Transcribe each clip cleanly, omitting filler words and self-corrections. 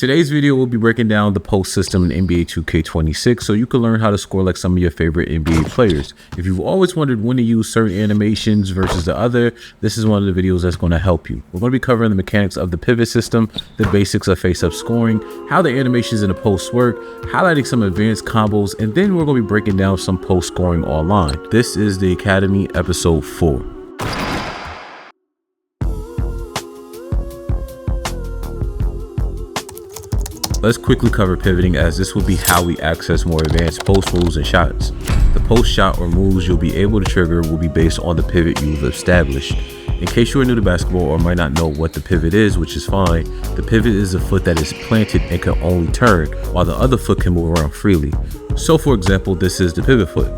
Today's video will be breaking down the post system in NBA 2K26 so you can learn how to score like some of your favorite NBA players. If you've always wondered when to use certain animations versus the other, this is one of the videos that's going to help you. We're going to be covering the mechanics of the pivot system, the basics of face-up scoring, how the animations in the post work, highlighting some advanced combos, and then we're going to be breaking down some post scoring online. This is the Academy episode 4. Let's quickly cover pivoting, as this will be how we access more advanced post moves and shots. The post shot or moves you'll be able to trigger will be based on the pivot you've established. In case you are new to basketball or might not know what the pivot is, which is fine, the pivot is a foot that is planted and can only turn, while the other foot can move around freely. So for example, this is the pivot foot.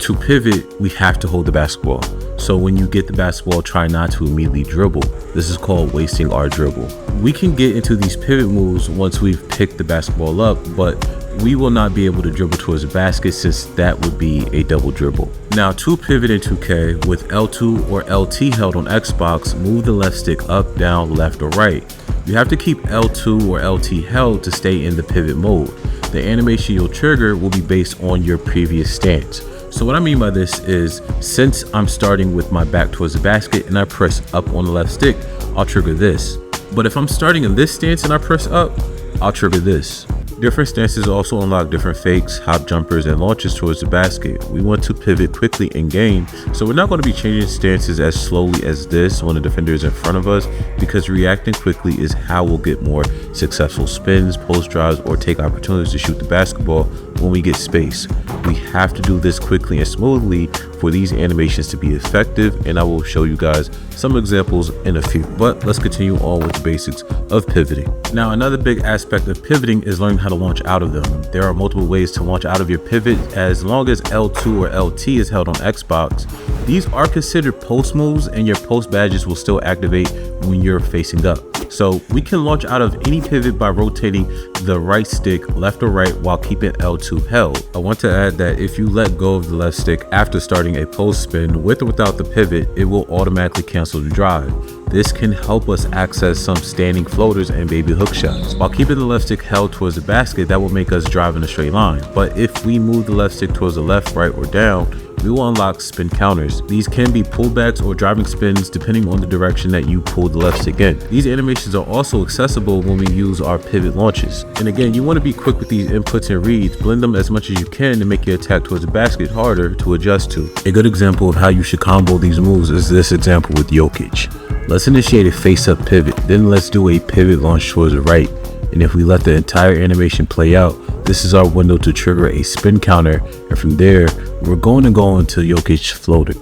To pivot, we have to hold the basketball. So when you get the basketball, try not to immediately dribble. This is called wasting our dribble. We can get into these pivot moves once we've picked the basketball up, but we will not be able to dribble towards the basket since that would be a double dribble. Now to pivot in 2K, with L2 or LT held on Xbox, move the left stick up, down, left, or right. You have to keep L2 or LT held to stay in the pivot mode. The animation you'll trigger will be based on your previous stance. So what I mean by this is, since I'm starting with my back towards the basket and I press up on the left stick, I'll trigger this. But if I'm starting in this stance and I press up, I'll trigger this. Different stances also unlock different fakes, hop jumpers, and launches towards the basket. We want to pivot quickly in game, so we're not going to be changing stances as slowly as this when the defender is in front of us, because reacting quickly is how we'll get more successful spins, post drives, or take opportunities to shoot the basketball when we get space. We have to do this quickly and smoothly for these animations to be effective, and I will show you guys some examples in a few. But let's continue on with the basics of pivoting. Now, another big aspect of pivoting is learning how to launch out of them. There are multiple ways to launch out of your pivot. As long as L2 or LT is held on Xbox, these are considered post moves, and your post badges will still activate when you're facing up. So we can launch out of any pivot by rotating the right stick left or right while keeping L2 held. I want to add that if you let go of the left stick after starting a post spin, with or without the pivot, it will automatically cancel the drive. This can help us access some standing floaters and baby hook shots. While keeping the left stick held towards the basket, that will make us drive in a straight line. But if we move the left stick towards the left, right, or down, we will unlock spin counters. These can be pullbacks or driving spins depending on the direction that you pull the left stick in. These animations are also accessible when we use our pivot launches. And again, you want to be quick with these inputs and reads, blend them as much as you can to make your attack towards the basket harder to adjust to. A good example of how you should combo these moves is this example with Jokic. Let's initiate a face-up pivot, then let's do a pivot launch towards the right. And if we let the entire animation play out, this is our window to trigger a spin counter, and from there, we're going to go into Jokic floater.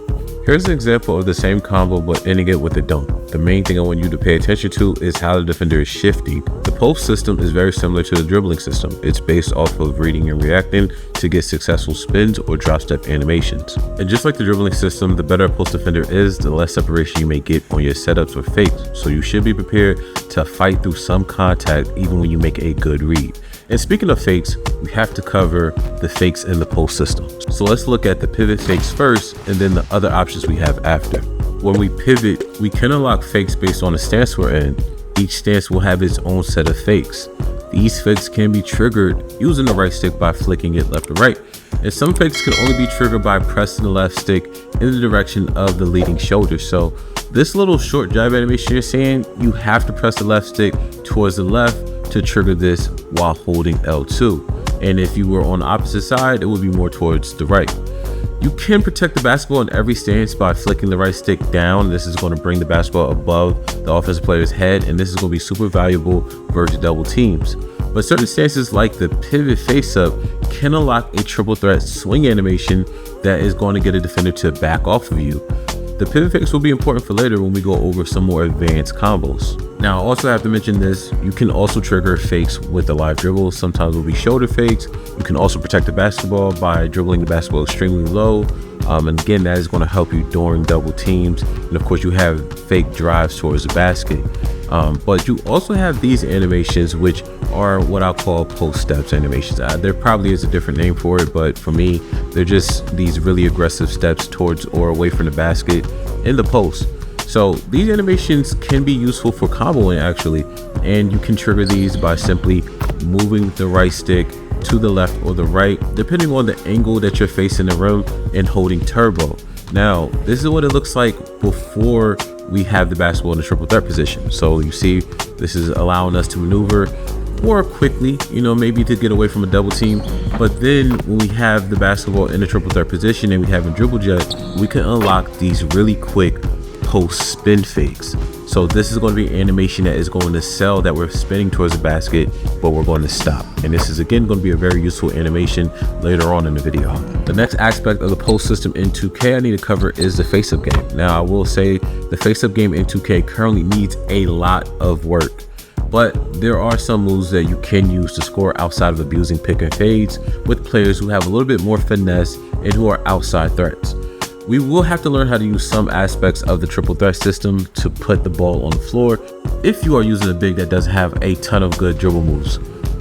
Here's an example of the same combo but ending it with a dunk. The main thing I want you to pay attention to is how the defender is shifting. The post system is very similar to the dribbling system. It's based off of reading and reacting to get successful spins or drop step animations. And just like the dribbling system, the better a post defender is, the less separation you may get on your setups or fakes. So you should be prepared to fight through some contact even when you make a good read. And speaking of fakes, we have to cover the fakes in the post system. So let's look at the pivot fakes first and then the other options we have after. When we pivot, we can unlock fakes based on the stance we're in. Each stance will have its own set of fakes. These fakes can be triggered using the right stick by flicking it left or right. And some fakes can only be triggered by pressing the left stick in the direction of the leading shoulder. So this little short jab animation you're seeing, you have to press the left stick towards the left to trigger this while holding L2. And if you were on the opposite side, it would be more towards the right. You can protect the basketball in every stance by flicking the right stick down. This is going to bring the basketball above the offensive player's head, and this is going to be super valuable versus double teams. But certain stances like the pivot face-up can unlock a triple threat swing animation that is going to get a defender to back off of you. The pivot fakes will be important for later when we go over some more advanced combos. Now, I also have to mention this, you can also trigger fakes with the live dribble. Sometimes it will be shoulder fakes. You can also protect the basketball by dribbling the basketball extremely low. And again, that is going to help you during double teams. And of course, you have fake drives towards the basket. But you also have these animations, which are what I'll call post steps animations. There probably is a different name for it, but for me, they're just these really aggressive steps towards or away from the basket in the post. So these animations can be useful for comboing actually, and you can trigger these by simply moving the right stick to the left or the right, depending on the angle that you're facing the rim, and holding turbo. Now, this is what it looks like before we have the basketball in the triple threat position. So you see, this is allowing us to maneuver more quickly, maybe to get away from a double team. But then when we have the basketball in the triple threat position and we have a dribble jet, we can unlock these really quick post spin fakes. So this is going to be an animation that is going to sell that we're spinning towards the basket, but we're going to stop. And this is again going to be a very useful animation later on in the video. The next aspect of the post system in 2K I need to cover is the face-up game. Now I will say the face-up game in 2K currently needs a lot of work, but there are some moves that you can use to score outside of abusing pick and fades with players who have a little bit more finesse and who are outside threats. We will have to learn how to use some aspects of the triple threat system to put the ball on the floor if you are using a big that doesn't have a ton of good dribble moves.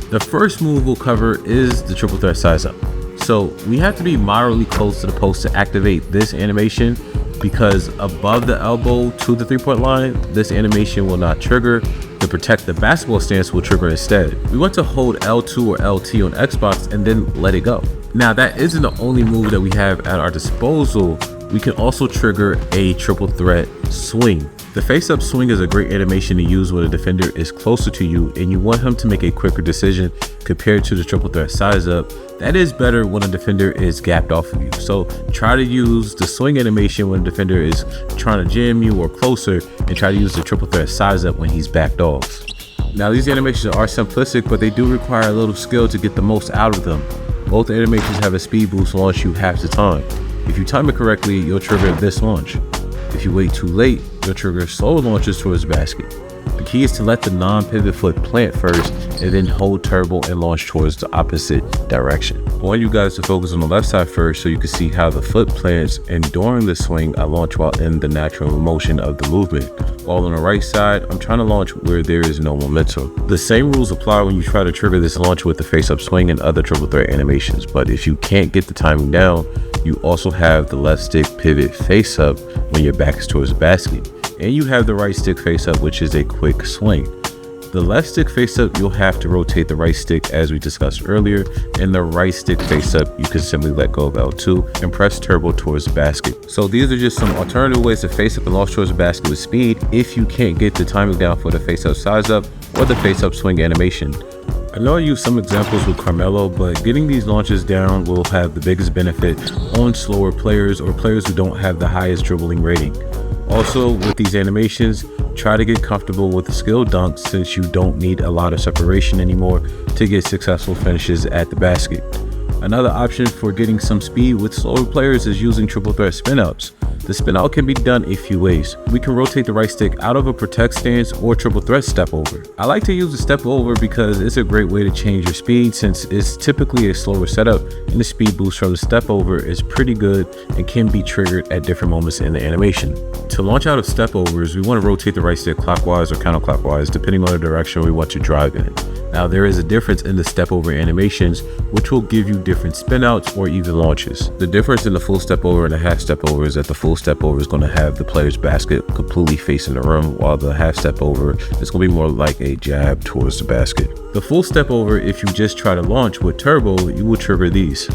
The first move we'll cover is the triple threat size up. So we have to be moderately close to the post to activate this animation, because above the elbow to the 3-point line, this animation will not trigger. To protect the basketball stance will trigger instead. We want to hold L2 or LT on Xbox and then let it go. Now that isn't the only move that we have at our disposal. We can also trigger a triple threat swing. The face-up swing is a great animation to use when a defender is closer to you and you want him to make a quicker decision compared to the triple threat size up. That is better when a defender is gapped off of you. So try to use the swing animation when a defender is trying to jam you or closer, and try to use the triple threat size up when he's backed off. Now these animations are simplistic, but they do require a little skill to get the most out of them. Both animations have a speed boost launch you half the time. If you time it correctly, you'll trigger this launch. If you wait too late, you'll trigger slower launches towards the basket. The key is to let the non-pivot foot plant first and then hold turbo and launch towards the opposite direction. I want you guys to focus on the left side first so you can see how the foot plants, and during the swing I launch while in the natural motion of the movement. While on the right side, I'm trying to launch where there is no momentum. The same rules apply when you try to trigger this launch with the face-up swing and other triple threat animations, but if you can't get the timing down, you also have the left stick pivot face-up when your back is towards the basket, and you have the right stick face-up, which is a quick swing. The left stick face-up, you'll have to rotate the right stick as we discussed earlier, and the right stick face-up, you can simply let go of L2 and press turbo towards the basket. So these are just some alternative ways to face-up and launch towards the basket with speed if you can't get the timing down for the face-up size-up or the face-up swing animation. I know I used some examples with Carmelo, but getting these launches down will have the biggest benefit on slower players or players who don't have the highest dribbling rating. Also, with these animations, try to get comfortable with the skill dunk, since you don't need a lot of separation anymore to get successful finishes at the basket. Another option for getting some speed with slower players is using triple threat spin ups. The spin out can be done a few ways. We can rotate the right stick out of a protect stance or triple threat step over. I like to use the step over because it's a great way to change your speed, since it's typically a slower setup, and the speed boost from the step over is pretty good and can be triggered at different moments in the animation. To launch out of step overs, we want to rotate the right stick clockwise or counterclockwise depending on the direction we want to drive in. Now there is a difference in the step over animations, which will give you different spin outs or even launches. The difference in the full step over and the half step over is that the full step over is going to have the player's basket completely facing the rim, while the half step over is going to be more like a jab towards the basket. The full step over, if you just try to launch with turbo, you will trigger these.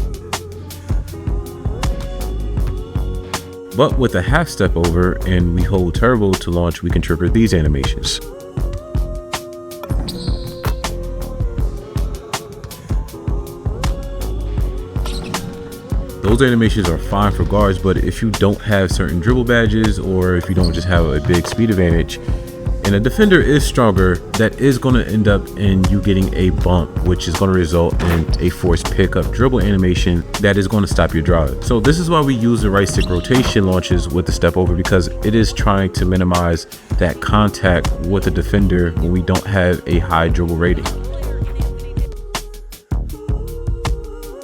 But with a half step over and we hold turbo to launch, we can trigger these animations. Those animations are fine for guards, but if you don't have certain dribble badges, or if you don't just have a big speed advantage and a defender is stronger, that is going to end up in you getting a bump, which is going to result in a forced pickup dribble animation that is going to stop your drive. So this is why we use the right stick rotation launches with the step over, because it is trying to minimize that contact with the defender when we don't have a high dribble rating.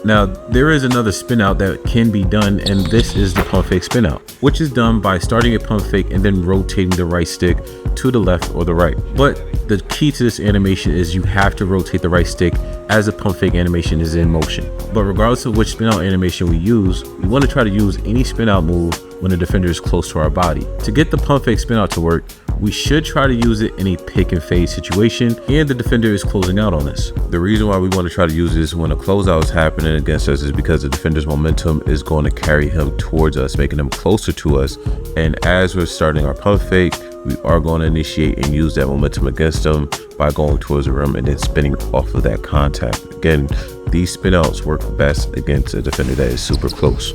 Now, there is another spin out that can be done, and this is the pump fake spin out, which is done by starting a pump fake and then rotating the right stick to the left or the right. But the key to this animation is you have to rotate the right stick as the pump fake animation is in motion. But regardless of which spin out animation we use, we want to try to use any spin out move when the defender is close to our body. To get the pump fake spin out to work, we should try to use it in a pick and fade situation, and the defender is closing out on us. The reason why we want to try to use this when a closeout is happening against us is because the defender's momentum is going to carry him towards us, making him closer to us. And as we're starting our pump fake, we are going to initiate and use that momentum against them by going towards the rim and then spinning off of that contact. Again, these spin outs work best against a defender that is super close.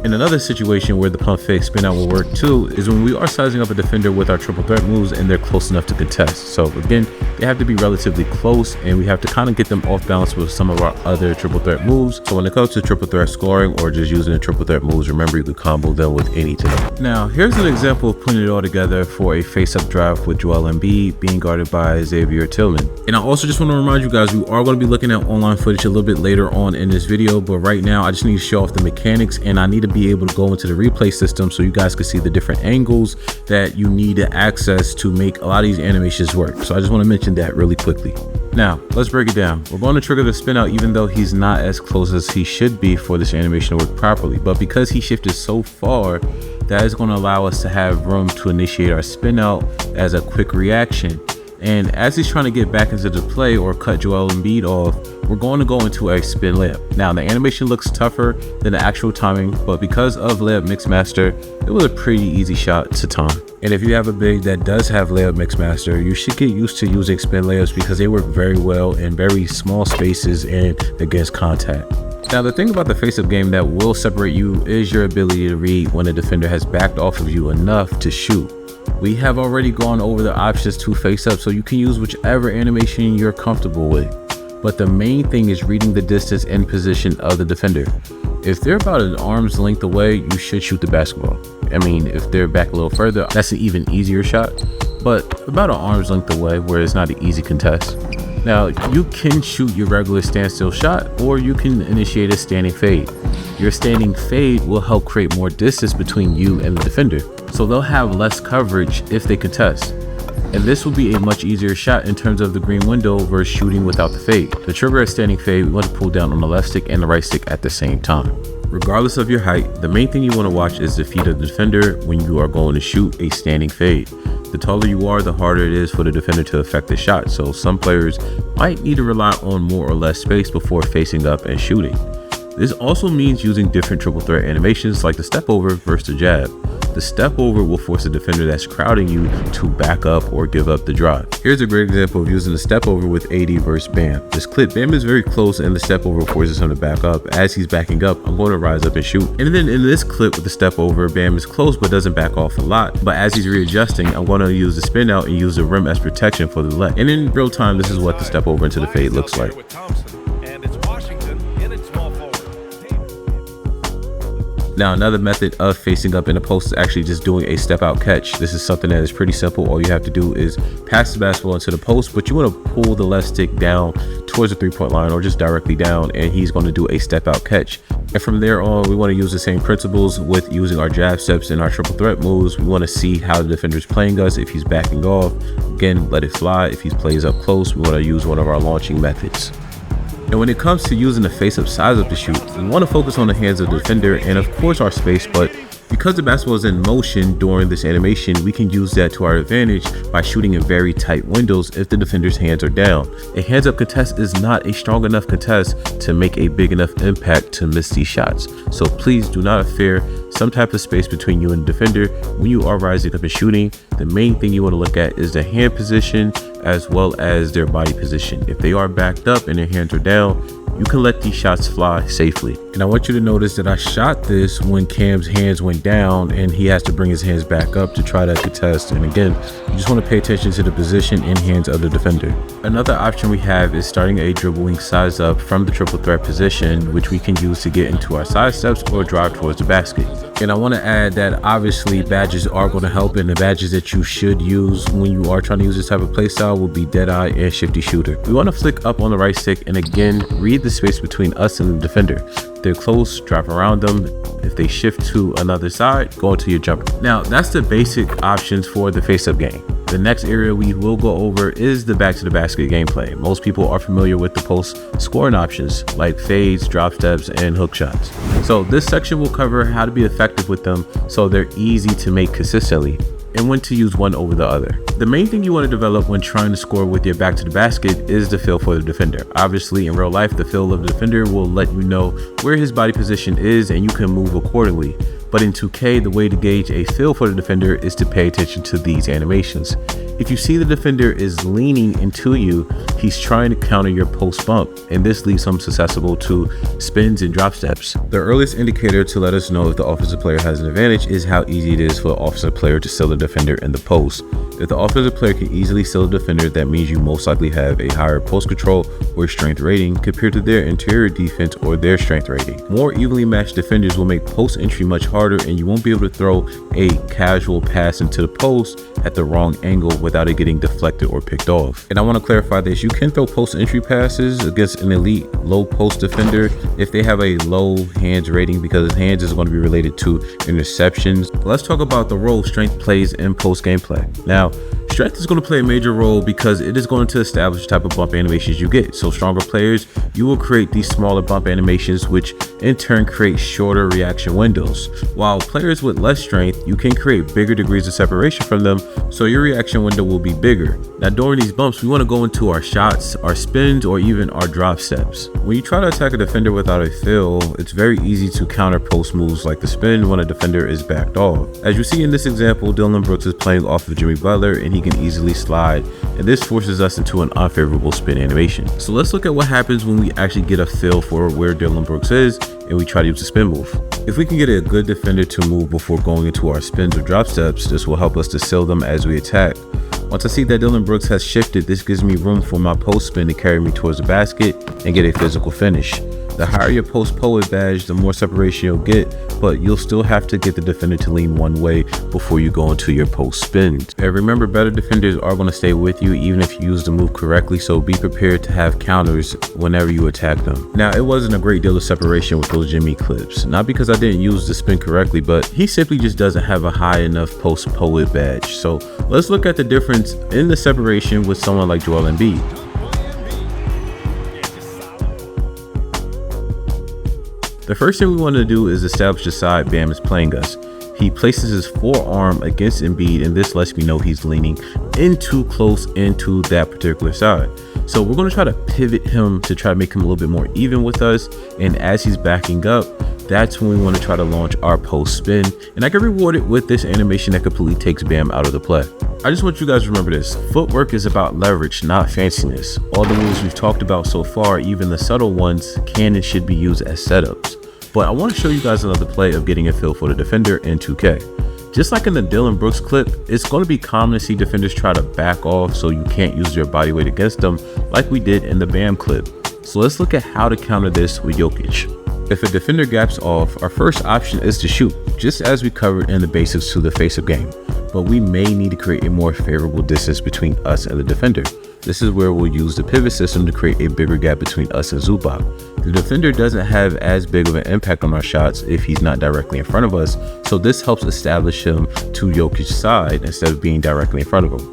In another situation where the pump fake spin out will work too is when we are sizing up a defender with our triple threat moves and they're close enough to contest. So again, they have to be relatively close and we have to kind of get them off balance with some of our other triple threat moves. So when it comes to triple threat scoring or just using the triple threat moves, remember you can combo them with anything. Now here's an example of putting it all together for a face-up drive with Joel Embiid being guarded by Xavier Tillman. And I also just want to remind you guys, we are going to be looking at online footage a little bit later on in this video, but right now I just need to show off the mechanics and I need to be able to go into the replay system so you guys can see the different angles that you need to access to make a lot of these animations work. So I just want to mention that really quickly. Now let's break it down. We're going to trigger the spin out even though he's not as close as he should be for this animation to work properly, but because he shifted so far, that is going to allow us to have room to initiate our spin out as a quick reaction. And as he's trying to get back into the play or cut Joel Embiid off, we're going to go into a spin layup. Now the animation looks tougher than the actual timing, but because of layup mixmaster, it was a pretty easy shot to time. And if you have a big that does have layup mixmaster, you should get used to using spin layups because they work very well in very small spaces and against contact. Now the thing about the face-up game that will separate you is your ability to read when a defender has backed off of you enough to shoot. We have already gone over the options to face up, so you can use whichever animation you're comfortable with. But the main thing is reading the distance and position of the defender. If they're about an arm's length away, you should shoot the basketball. I mean, if they're back a little further, that's an even easier shot. But about an arm's length away where it's not an easy contest. Now, you can shoot your regular standstill shot or you can initiate a standing fade. Your standing fade will help create more distance between you and the defender, so they'll have less coverage if they contest. And this will be a much easier shot in terms of the green window versus shooting without the fade. To trigger a standing fade, we want to pull down on the left stick and the right stick at the same time. Regardless of your height, the main thing you want to watch is the feet of the defender when you are going to shoot a standing fade. The taller you are, the harder it is for the defender to affect the shot, so some players might need to rely on more or less space before facing up and shooting. This also means using different triple threat animations like the step over versus the jab. The step over will force a defender that's crowding you to back up or give up the drive. Here's a great example of using the step over with AD versus Bam. This clip, Bam is very close and the step over forces him to back up. As he's backing up, I'm going to rise up and shoot. And then in this clip with the step over, Bam is close but doesn't back off a lot. But as he's readjusting, I'm going to use the spin out and use the rim as protection for the leg. And in real time, this is what the step over into the fade looks like. Now another method of facing up in a post is actually just doing a step out catch. This is something that is pretty simple. All you have to do is pass the basketball into the post, but you want to pull the left stick down towards the 3-point line or just directly down, and he's going to do a step out catch. And from there on, we want to use the same principles with using our jab steps and our triple threat moves. We want to see how the defender is playing us. If he's backing off, again, let it fly. If he plays up close, we want to use one of our launching methods. And when it comes to using the face-up size-up to shoot, we want to focus on the hands of the defender and of course our space, but because the basketball is in motion during this animation, we can use that to our advantage by shooting in very tight windows if the defender's hands are down. A hands-up contest is not a strong enough contest to make a big enough impact to miss these shots. So please do not fear some type of space between you and the defender when you are rising up and shooting. The main thing you want to look at is the hand position as well as their body position. If they are backed up and their hands are down, you can let these shots fly safely. And I want you to notice that I shot this when Cam's hands went down and he has to bring his hands back up to try to contest. And again, you just want to pay attention to the position and hands of the defender. Another option we have is starting a dribbling size up from the triple threat position, which we can use to get into our side steps or drive towards the basket. And I want to add that obviously badges are going to help, and the badges that you should use when you are trying to use this type of play style will be Deadeye and Shifty Shooter. We want to flick up on the right stick and again read the space between us and the defender. If they're close, drive around them. If they shift to another side, go into your jumper. Now that's the basic options for the face-up game. The next area we will go over is the back to the basket gameplay. Most people are familiar with the post scoring options like fades, drop steps, and hook shots. So this section will cover how to be effective with them so they're easy to make consistently, and when to use one over the other. The main thing you want to develop when trying to score with your back to the basket is the feel for the defender. Obviously, in real life, the feel of the defender will let you know where his body position is and you can move accordingly. But in 2K, the way to gauge a feel for the defender is to pay attention to these animations. If you see the defender is leaning into you, he's trying to counter your post bump, and this leaves him susceptible to spins and drop steps. The earliest indicator to let us know if the offensive player has an advantage is how easy it is for the offensive player to seal the defender in the post. If the offensive player can easily seal the defender, that means you most likely have a higher post control or strength rating compared to their interior defense or their strength rating. More evenly matched defenders will make post entry much harder, and you won't be able to throw a casual pass into the post at the wrong angle without it getting deflected or picked off. And I want to clarify this: you can throw post entry passes against an elite low post defender if they have a low hands rating, because hands is going to be related to interceptions. Let's talk about the role strength plays in post gameplay. Now, strength is going to play a major role because it is going to establish the type of bump animations you get. So stronger players, you will create these smaller bump animations, which in turn create shorter reaction windows. While players with less strength, you can create bigger degrees of separation from them, so your reaction window will be bigger. Now during these bumps, we want to go into our shots, our spins, or even our drop steps. When you try to attack a defender without a feel, it's very easy to counter post moves like the spin when a defender is backed off. As you see in this example, Dillon Brooks is playing off of Jimmy Butler and he can easily slide, and this forces us into an unfavorable spin animation. So let's look at what happens when we actually get a feel for where Dillon Brooks is and we try to use a spin move. If we can get a good defender to move before going into our spins or drop steps, this will help us to seal them as we attack. Once I see that Dillon Brooks has shifted, this gives me room for my post spin to carry me towards the basket and get a physical finish. The higher your post poet badge, the more separation you'll get, but you'll still have to get the defender to lean one way before you go into your post spins. And remember, better defenders are going to stay with you even if you use the move correctly, so be prepared to have counters whenever you attack them. Now, it wasn't a great deal of separation with those Jimmy clips, not because I didn't use the spin correctly, but he simply just doesn't have a high enough post poet badge. So let's look at the difference in the separation with someone like Joel Embiid. The first thing we want to do is establish the side Bam is playing us. He places his forearm against Embiid, and this lets me know he's leaning in too close into that particular side. So we're going to try to pivot him to try to make him a little bit more even with us, and as he's backing up, that's when we want to try to launch our post spin, and I get rewarded with this animation that completely takes Bam out of the play. I just want you guys to remember this: footwork is about leverage, not fanciness. All the moves we've talked about so far, even the subtle ones, can and should be used as setups. But I want to show you guys another play of getting a feel for the defender in 2K. Just like in the Dillon Brooks clip, it's going to be common to see defenders try to back off so you can't use your body weight against them, like we did in the Bam clip. So let's look at how to counter this with Jokic. If a defender gaps off, our first option is to shoot, just as we covered in the basics to the face-up game. But we may need to create a more favorable distance between us and the defender. This is where we'll use the pivot system to create a bigger gap between us and Zubac. The defender doesn't have as big of an impact on our shots if he's not directly in front of us, so this helps establish him to Jokic's side instead of being directly in front of him.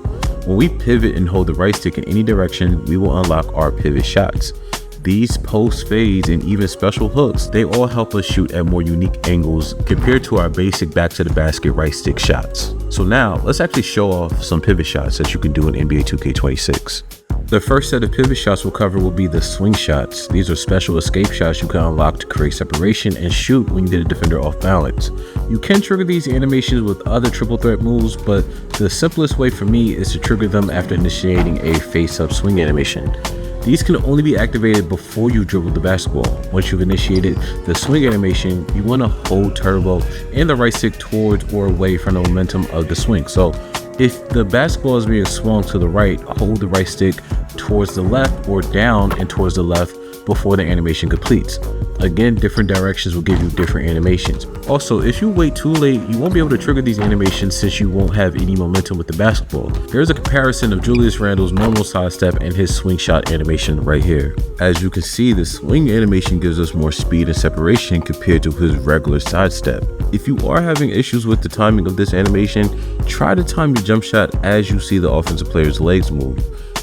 When we pivot and hold the right stick in any direction, we will unlock our pivot shots. These post fades and even special hooks, they all help us shoot at more unique angles compared to our basic back to the basket right stick shots. So now let's actually show off some pivot shots that you can do in NBA 2K26. The first set of pivot shots we'll cover will be the swing shots. These are special escape shots you can unlock to create separation and shoot when you get a defender off balance. You can trigger these animations with other triple threat moves, but the simplest way for me is to trigger them after initiating a face-up swing animation. These can only be activated before you dribble the basketball. Once you've initiated the swing animation, you want to hold turbo and the right stick towards or away from the momentum of the swing. So if the basketball is being swung to the right, hold the right stick towards the left or down and towards the left before the animation completes. Again, different directions will give you different animations. Also, if you wait too late, you won't be able to trigger these animations since you won't have any momentum with the basketball. Here's a comparison of Julius Randle's normal sidestep and his swing shot animation right here. As you can see, the swing animation gives us more speed and separation compared to his regular sidestep. If you are having issues with the timing of this animation, try to time your jump shot as you see the offensive player's legs move.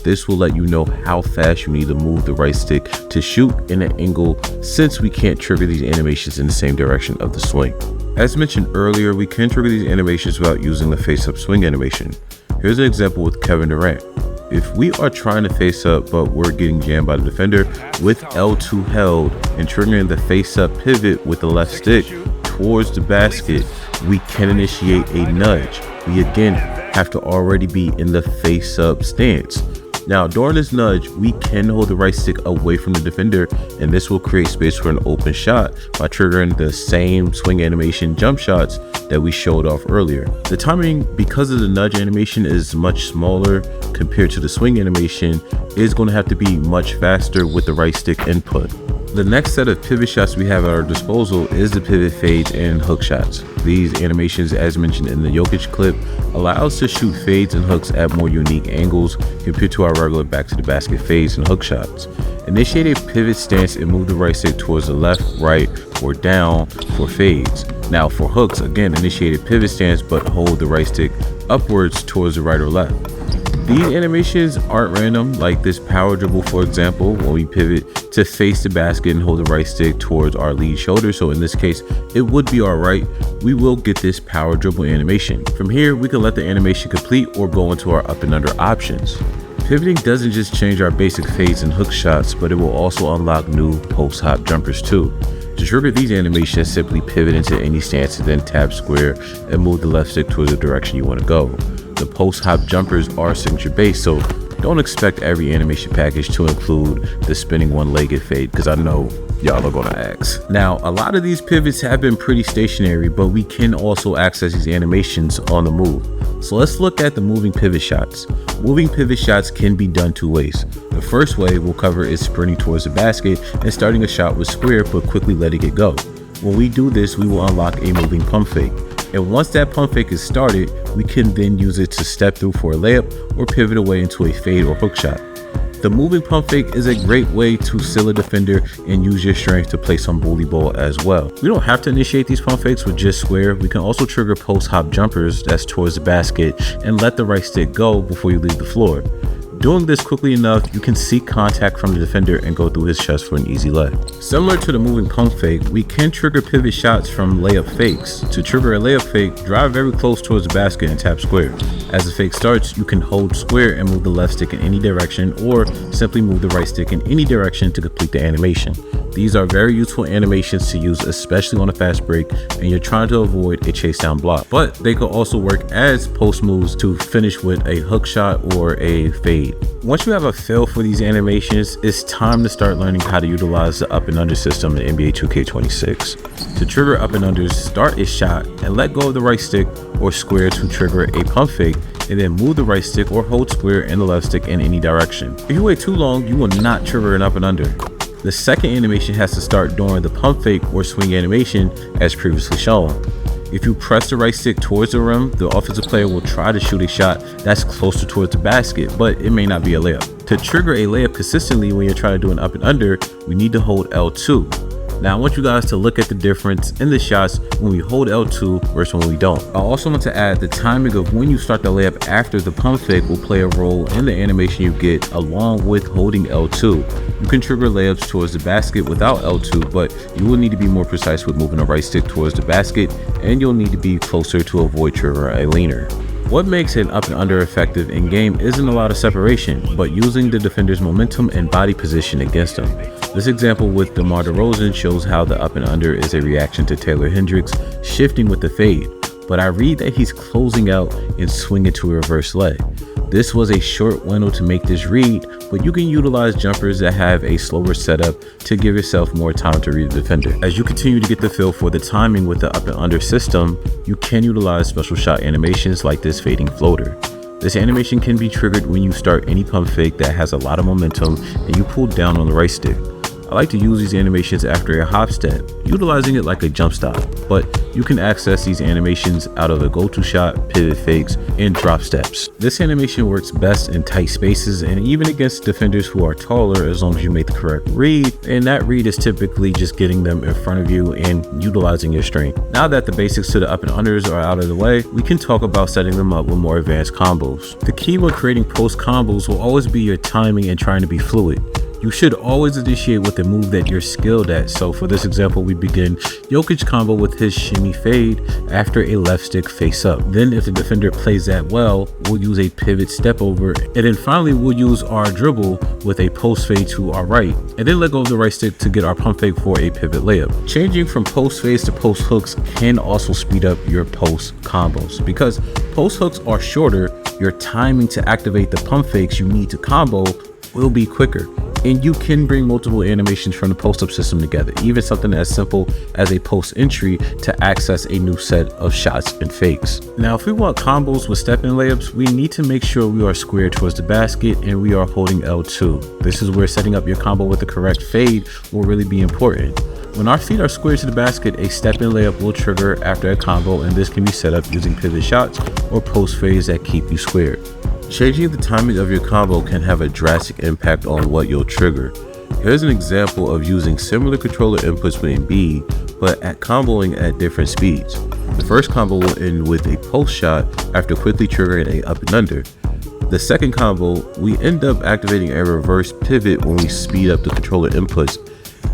This will let you know how fast you need to move the right stick to shoot in an angle, since we can't trigger these animations in the same direction of the swing. As mentioned earlier, we can trigger these animations without using the face-up swing animation. Here's an example with Kevin Durant. If we are trying to face up but we're getting jammed by the defender, with L2 held and triggering the face-up pivot with the left stick towards the basket, we can initiate a nudge. We again have to already be in the face-up stance. Now, during this nudge, we can hold the right stick away from the defender, and this will create space for an open shot by triggering the same swing animation jump shots that we showed off earlier. The timing, because of the nudge animation, is much smaller compared to the swing animation, is going to have to be much faster with the right stick input. The next set of pivot shots we have at our disposal is the pivot fades and hook shots. These animations, as mentioned in the Jokic clip, allow us to shoot fades and hooks at more unique angles compared to our regular back to the basket fades and hook shots. Initiate a pivot stance and move the right stick towards the left, right, or down for fades. Now for hooks, again, initiate a pivot stance but hold the right stick upwards towards the right or left. These animations aren't random, like this power dribble, for example, when we pivot to face the basket and hold the right stick towards our lead shoulder. So in this case, it would be our right. We will get this power dribble animation. From here, we can let the animation complete or go into our up and under options. Pivoting doesn't just change our basic fades and hook shots, but it will also unlock new post hop jumpers too. To trigger these animations, simply pivot into any stance and then tap square and move the left stick towards the direction you want to go. The post hop jumpers are signature based, so don't expect every animation package to include the spinning one-legged fade, because I know y'all are gonna ask. Now, a lot of these pivots have been pretty stationary, but we can also access these animations on the move. So let's look at the moving pivot shots. Moving pivot shots can be done two ways. The first way we'll cover is sprinting towards the basket and starting a shot with square but quickly letting it go. When we do this, we will unlock a moving pump fake. And once that pump fake is started, we can then use it to step through for a layup or pivot away into a fade or hook shot. The moving pump fake is a great way to seal a defender and use your strength to play some bully ball as well. We don't have to initiate these pump fakes with just square. We can also trigger post hop jumpers that's towards the basket and let the right stick go before you leave the floor. Doing this quickly enough, you can seek contact from the defender and go through his chest for an easy leg. Similar to the moving pump fake, we can trigger pivot shots from layup fakes. To trigger a layup fake, drive very close towards the basket and tap square. As the fake starts, you can hold square and move the left stick in any direction, or simply move the right stick in any direction to complete the animation. These are very useful animations to use, especially on a fast break and you're trying to avoid a chase down block. But they could also work as post moves to finish with a hook shot or a fade. Once you have a feel for these animations, it's time to start learning how to utilize the up and under system in NBA 2K26. To trigger up and unders, start a shot and let go of the right stick or square to trigger a pump fake, and then move the right stick or hold square and the left stick in any direction. If you wait too long, you will not trigger an up and under. The second animation has to start during the pump fake or swing animation as previously shown. If you press the right stick towards the rim, the offensive player will try to shoot a shot that's closer towards the basket, but it may not be a layup. To trigger a layup consistently when you're trying to do an up and under, we need to hold L2. Now I want you guys to look at the difference in the shots when we hold L2 versus when we don't. I also want to add the timing of when you start the layup after the pump fake will play a role in the animation you get along with holding L2. You can trigger layups towards the basket without L2, but you will need to be more precise with moving the right stick towards the basket, and you'll need to be closer to avoid triggering a leaner. What makes an up and under effective in game isn't a lot of separation, but using the defender's momentum and body position against them. This example with DeMar DeRozan shows how the up and under is a reaction to Taylor Hendricks shifting with the fade, but I read that he's closing out and swinging to a reverse leg. This was a short window to make this read, but you can utilize jumpers that have a slower setup to give yourself more time to read the defender. As you continue to get the feel for the timing with the up and under system, you can utilize special shot animations like this fading floater. This animation can be triggered when you start any pump fake that has a lot of momentum and you pull down on the right stick. I like to use these animations after a hop step, utilizing it like a jump stop, but you can access these animations out of a go-to shot, pivot fakes, and drop steps. This animation works best in tight spaces and even against defenders who are taller as long as you make the correct read, and that read is typically just getting them in front of you and utilizing your strength. Now that the basics to the up and unders are out of the way, we can talk about setting them up with more advanced combos. The key when creating post combos will always be your timing and trying to be fluid. You should always initiate with a move that you're skilled at. So for this example, we begin Jokic combo with his shimmy fade after a left stick face up. Then if the defender plays that well, we'll use a pivot step over. And then finally, we'll use our dribble with a post fade to our right. And then let go of the right stick to get our pump fake for a pivot layup. Changing from post fades to post hooks can also speed up your post combos. Because post hooks are shorter, your timing to activate the pump fakes you need to combo will be quicker. And you can bring multiple animations from the post-up system together, even something as simple as a post entry to access a new set of shots and fakes. Now, if we want combos with step-in layups, we need to make sure we are square towards the basket and we are holding L2. This is where setting up your combo with the correct fade will really be important. When our feet are square to the basket, a step-in layup will trigger after a combo, and this can be set up using pivot shots or post fades that keep you squared. Changing the timing of your combo can have a drastic impact on what you'll trigger. Here's an example of using similar controller inputs with Embiid, but at comboing at different speeds. The first combo will end with a post shot after quickly triggering a up and under. The second combo, we end up activating a reverse pivot when we speed up the controller inputs.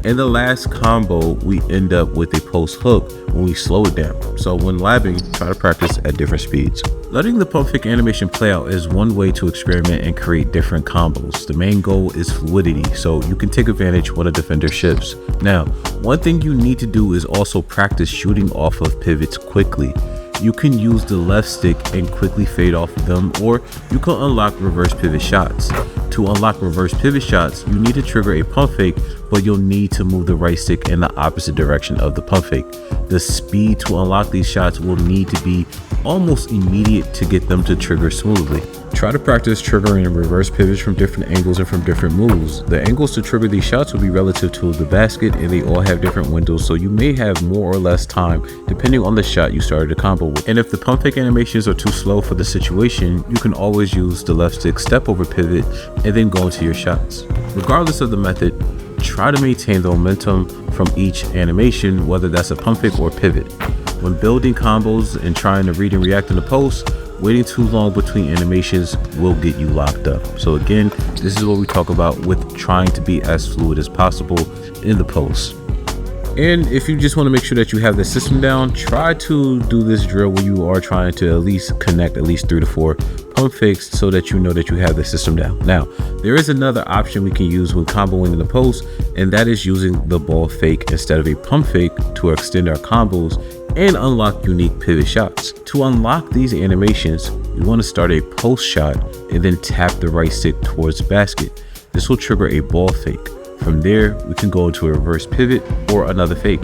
And the last combo, we end up with a post hook when we slow it down. So when labbing, try to practice at different speeds. Letting the pump fake animation play out is one way to experiment and create different combos. The main goal is fluidity, so you can take advantage when a defender shifts. Now, one thing you need to do is also practice shooting off of pivots quickly. You can use the left stick and quickly fade off of them, or you can unlock reverse pivot shots. To unlock reverse pivot shots, you need to trigger a pump fake, but you'll need to move the right stick in the opposite direction of the pump fake. The speed to unlock these shots will need to be almost immediate to get them to trigger smoothly. Try to practice triggering reverse pivots from different angles and from different moves. The angles to trigger these shots will be relative to the basket, and they all have different windows, so you may have more or less time depending on the shot you started to combo with. And if the pump fake animations are too slow for the situation, you can always use the left stick step over pivot and then go into your shots. Regardless of the method, try to maintain the momentum from each animation, whether that's a pump fake or pivot. When building combos and trying to read and react in the post, waiting too long between animations will get you locked up. So again, this is what we talk about with trying to be as fluid as possible in the post. And if you just want to make sure that you have the system down, try to do this drill where you are trying to at least connect at least 3 to 4 pump fakes so that you know that you have the system down. Now, there is another option we can use when comboing in the post, and that is using the ball fake instead of a pump fake to extend our combos and unlock unique pivot shots. To unlock these animations, you want to start a post shot and then tap the right stick towards the basket. This will trigger a ball fake. From there, we can go into a reverse pivot or another fake.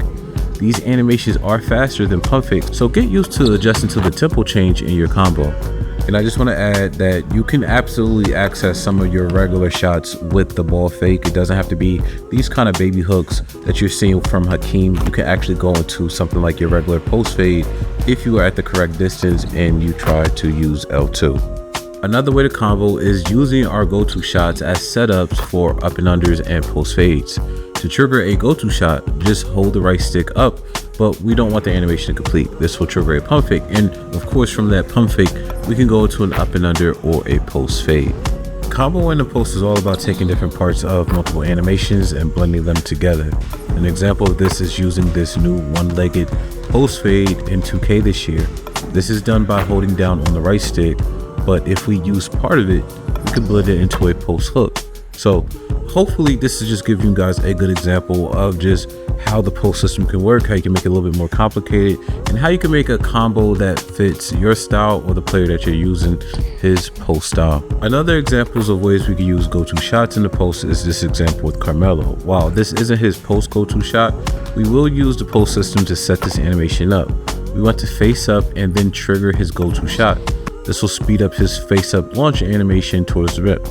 These animations are faster than pump fakes, so get used to adjusting to the tempo change in your combo. And I just want to add that you can absolutely access some of your regular shots with the ball fake. It doesn't have to be these kind of baby hooks that you're seeing from Hakeem. You can actually go into something like your regular post fade if you are at the correct distance and you try to use L2. Another way to combo is using our go-to shots as setups for up and unders and post fades. To trigger a go-to shot, just hold the right stick up, but we don't want the animation to complete. This will trigger a pump fake, and of course from that pump fake, we can go to an up and under or a post fade. Combo in the post is all about taking different parts of multiple animations and blending them together. An example of this is using this new one-legged post fade in 2K this year. This is done by holding down on the right stick, but if we use part of it, we can blend it into a post hook. So hopefully this is just giving you guys a good example of just how the post system can work, how you can make it a little bit more complicated, and how you can make a combo that fits your style or the player that you're using his post style. Another examples of ways we can use go-to shots in the post is this example with Carmelo. While this isn't his post go-to shot, we will use the post system to set this animation up. We want to face up and then trigger his go-to shot. This will speed up his face up launch animation towards the rim.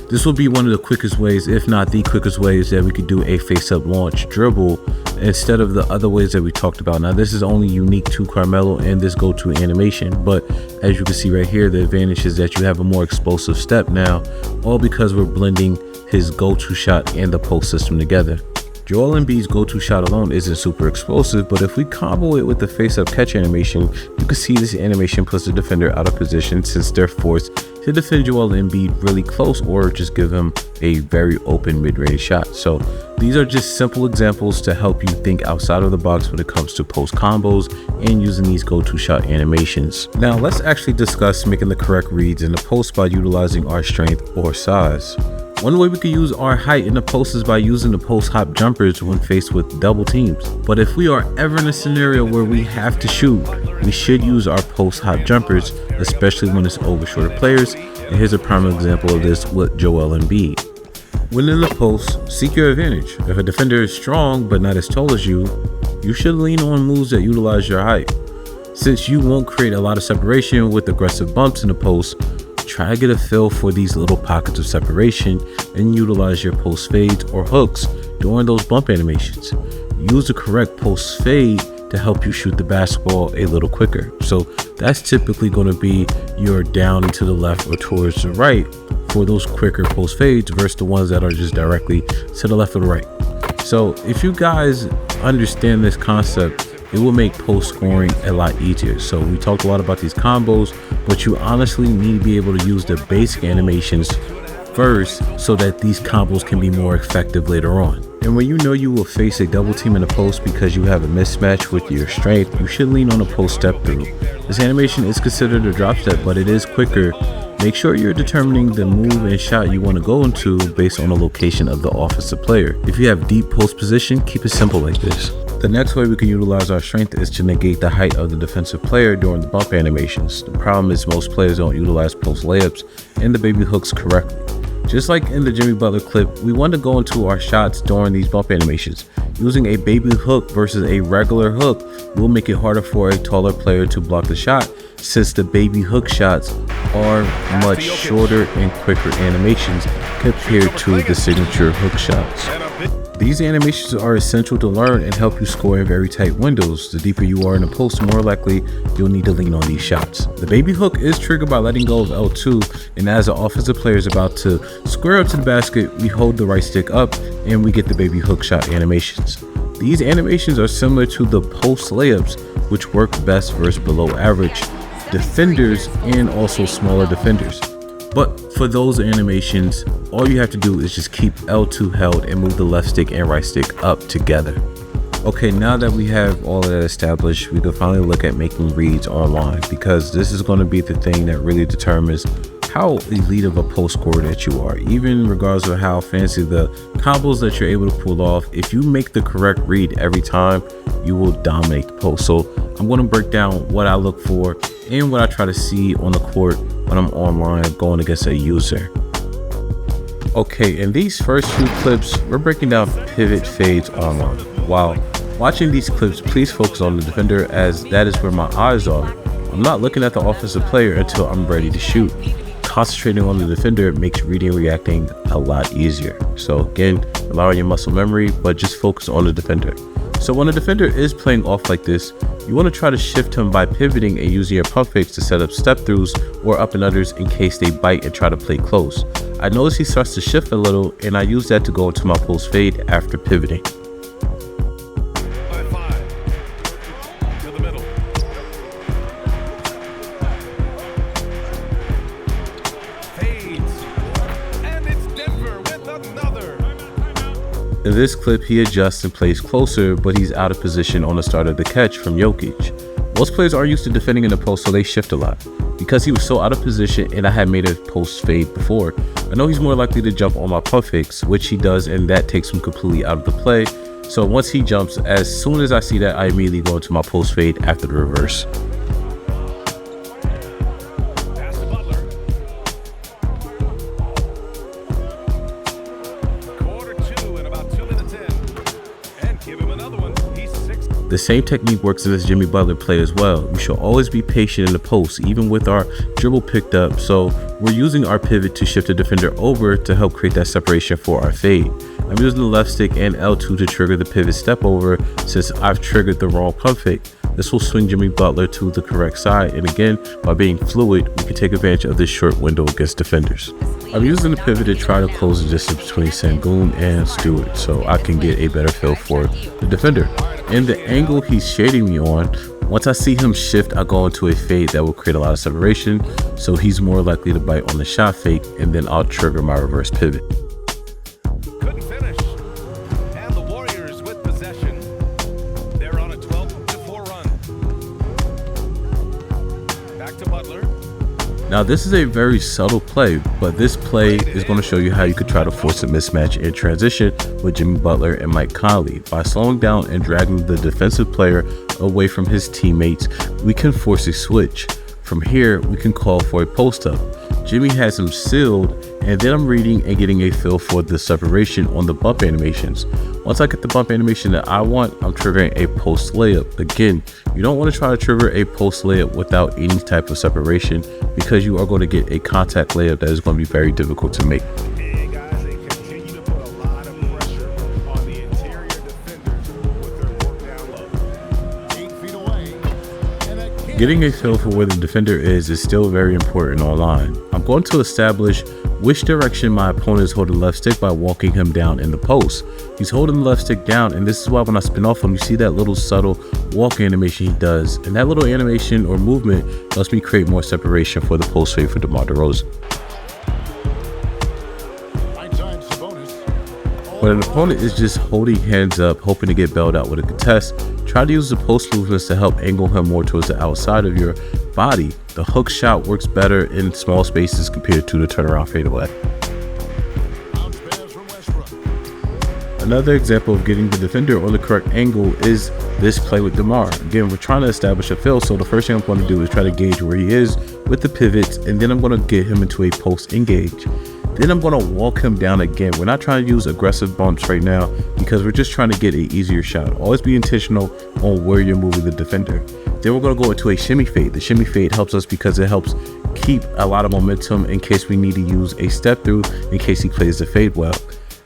This will be one of the quickest ways, if not the quickest ways, that we could do a face-up launch dribble instead of the other ways that we talked about. Now, this is only unique to Carmelo and this go-to animation, but as you can see right here, the advantage is that you have a more explosive step now, all because we're blending his go-to shot and the post system together. Joel Embiid's go-to shot alone isn't super explosive, but if we combo it with the face-up catch animation, you can see this animation puts the defender out of position since they're forced to defend Joel Embiid really close or just give him a very open mid-range shot. So these are just simple examples to help you think outside of the box when it comes to post combos and using these go-to shot animations. Now let's actually discuss making the correct reads in the post by utilizing our strength or size. One way we could use our height in the post is by using the post hop jumpers when faced with double teams. But if we are ever in a scenario where we have to shoot, we should use our post hop jumpers, especially when it's over shorter players. And here's a prime example of this with Joel Embiid. When in the post, seek your advantage. If a defender is strong but not as tall as you, you should lean on moves that utilize your height. Since you won't create a lot of separation with aggressive bumps in the post, try to get a feel for these little pockets of separation and utilize your post fades or hooks during those bump animations. Use the correct post fade to help you shoot the basketball a little quicker. So that's typically going to be your down and to the left or towards the right for those quicker post fades versus the ones that are just directly to the left or the right. So if you guys understand this concept, it will make post scoring a lot easier. So we talked a lot about these combos, but you honestly need to be able to use the basic animations first so that these combos can be more effective later on. And when you know you will face a double team in the post because you have a mismatch with your strength, you should lean on a post step through. This animation is considered a drop step, but it is quicker. Make sure you're determining the move and shot you want to go into based on the location of the offensive player. If you have deep post position, keep it simple like this. The next way we can utilize our strength is to negate the height of the defensive player during the bump animations. The problem is most players don't utilize post layups and the baby hooks correctly. Just like in the Jimmy Butler clip, we want to go into our shots during these bump animations. Using a baby hook versus a regular hook will make it harder for a taller player to block the shot, since the baby hook shots are much shorter and quicker animations compared to the signature hook shots. These animations are essential to learn and help you score in very tight windows. The deeper you are in the post, the more likely you'll need to lean on these shots. The baby hook is triggered by letting go of L2, and as the offensive player is about to square up to the basket, we hold the right stick up and we get the baby hook shot animations. These animations are similar to the post layups, which work best versus below average defenders and also smaller defenders. But for those animations, all you have to do is just keep L2 held and move the left stick and right stick up together. Okay, now that we have all of that established, we can finally look at making reads online, because this is going to be the thing that really determines how elite of a post scorer that you are. Even regardless of how fancy the combos that you're able to pull off, if you make the correct read every time, you will dominate the post. So I'm going to break down what I look for and what I try to see on the court when I'm online going against a user. Okay, in these first few clips, we're breaking down pivot fades online. While watching these clips, please focus on the defender, as that is where my eyes are. I'm not looking at the offensive player until I'm ready to shoot. Concentrating on the defender makes reading and reacting a lot easier. So again, rely on your muscle memory, but just focus on the defender. So when a defender is playing off like this, you want to try to shift him by pivoting and using your pump fakes to set up step throughs or up and unders in case they bite and try to play close. I notice he starts to shift a little, and I use that to go into my post fade after pivoting. In this clip, he adjusts and plays closer, but he's out of position on the start of the catch from Jokic. Most players aren't used to defending in the post, so they shift a lot. Because he was so out of position and I had made a post fade before, I know he's more likely to jump on my pump fakes, which he does, and that takes him completely out of the play. So once he jumps, as soon as I see that, I immediately go into my post fade after the reverse. The same technique works in this Jimmy Butler play as well. We should always be patient in the post, even with our dribble picked up. So we're using our pivot to shift the defender over to help create that separation for our fade. I'm using the left stick and L2 to trigger the pivot step over since I've triggered the wrong pump fake. This will swing Jimmy Butler to the correct side, and again, by being fluid, we can take advantage of this short window against defenders. I'm using the pivot to try to close the distance between Sengun and Stewart so I can get a better feel for the defender. And the angle he's shading me on, once I see him shift, I go into a fade that will create a lot of separation, so he's more likely to bite on the shot fake, and then I'll trigger my reverse pivot. Now this is a very subtle play, but this play is going to show you how you could try to force a mismatch in transition with Jimmy Butler and Mike Conley. By slowing down and dragging the defensive player away from his teammates, we can force a switch. From here, we can call for a post-up. Jimmy has him sealed, and then I'm reading and getting a feel for the separation on the bump animations. Once I get the bump animation that I want, I'm triggering a post layup. Again, you don't want to try to trigger a post layup without any type of separation because you are going to get a contact layup that is going to be very difficult to make. Getting a feel for where the defender is still very important online. I'm going to establish which direction my opponent is holding left stick by walking him down in the post. He's holding the left stick down, and this is why when I spin off him, you see that little subtle walk animation he does. And that little animation or movement helps me create more separation for the post fade for DeMar DeRozan. When an opponent is just holding hands up, hoping to get bailed out with a contest, try to use the post movements to help angle him more towards the outside of your body. The hook shot works better in small spaces compared to the turnaround fadeaway. Another example of getting the defender on the correct angle is this play with DeMar. Again, we're trying to establish a fill, so the first thing I'm going to do is try to gauge where he is with the pivots, and then I'm going to get him into a post engage. Then I'm going to walk him down again. We're not trying to use aggressive bumps right now because we're just trying to get an easier shot. Always be intentional on where you're moving the defender. Then we're going to go into a shimmy fade. The shimmy fade helps us because it helps keep a lot of momentum in case we need to use a step through in case he plays the fade well.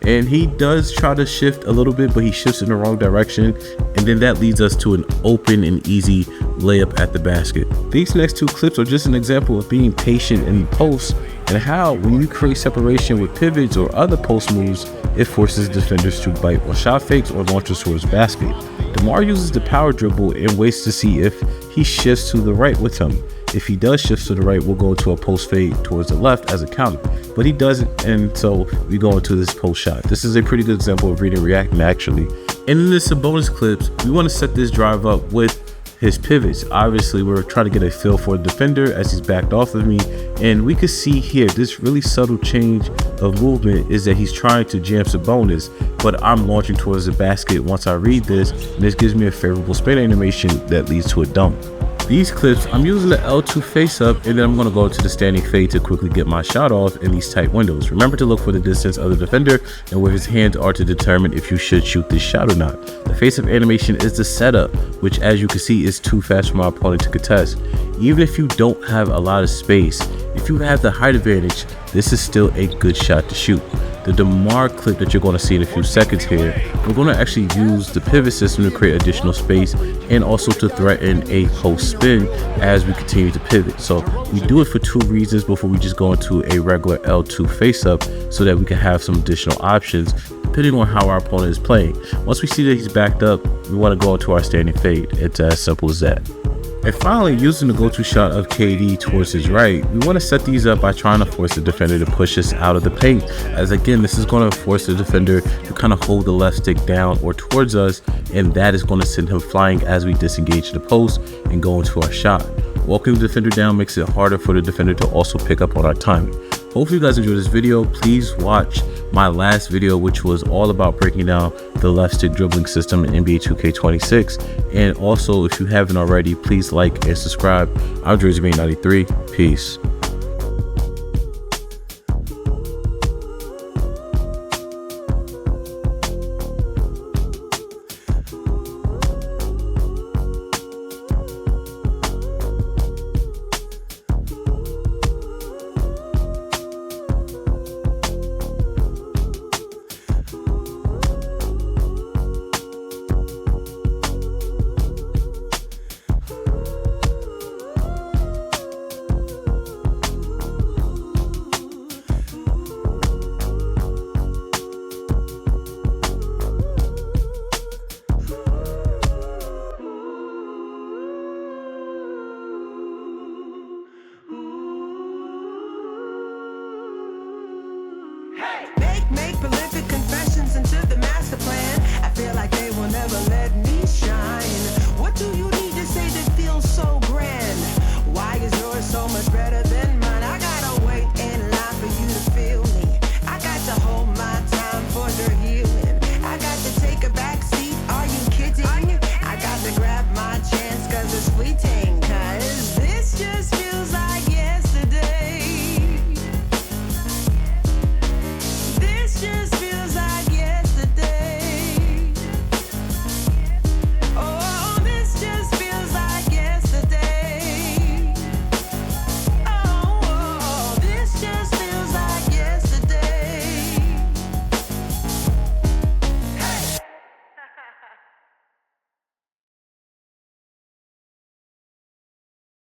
And he does try to shift a little bit, but he shifts in the wrong direction, and then that leads us to an open and easy layup at the basket. These next two clips are just an example of being patient in the post and how when you create separation with pivots or other post moves, it forces defenders to bite on shot fakes or launches towards basket. DeMar uses the power dribble and waits to see if he shifts to the right with him. If he does shift to the right, we'll go into a post fade towards the left as a counter, but he doesn't, and so we go into this post shot. This is a pretty good example of reading reacting actually. And in this bonus clips, we want to set this drive up with his pivots. Obviously, we're trying to get a feel for the defender as he's backed off of me, and we can see here this really subtle change of movement is that he's trying to jam Sabonis, but I'm launching towards the basket once I read this, and this gives me a favorable spin animation that leads to a dunk. These clips, I'm using the L2 face up, and then I'm going to go to the standing fade to quickly get my shot off in these tight windows. Remember to look for the distance of the defender and where his hands are to determine if you should shoot this shot or not. The face up animation is the setup, which as you can see is too fast for my opponent to contest. Even if you don't have a lot of space, if you have the height advantage, this is still a good shot to shoot. The DeMar clip that you're going to see in a few seconds here, we're going to actually use the pivot system to create additional space and also to threaten a post spin as we continue to pivot. So we do it for two reasons before we just go into a regular L2 face up so that we can have some additional options depending on how our opponent is playing. Once we see that he's backed up, we want to go into our standing fade. It's as simple as that. And finally, using the go-to shot of KD towards his right, we want to set these up by trying to force the defender to push us out of the paint, as again this is going to force the defender to kind of hold the left stick down or towards us, and that is going to send him flying as we disengage the post and go into our shot. Walking the defender down makes it harder for the defender to also pick up on our timing. Hopefully you guys enjoyed this video. Please watch my last video, which was all about breaking down the left stick dribbling system in NBA 2K26. And also, if you haven't already, please like and subscribe. I'm JerseyMate93. Peace. make believe.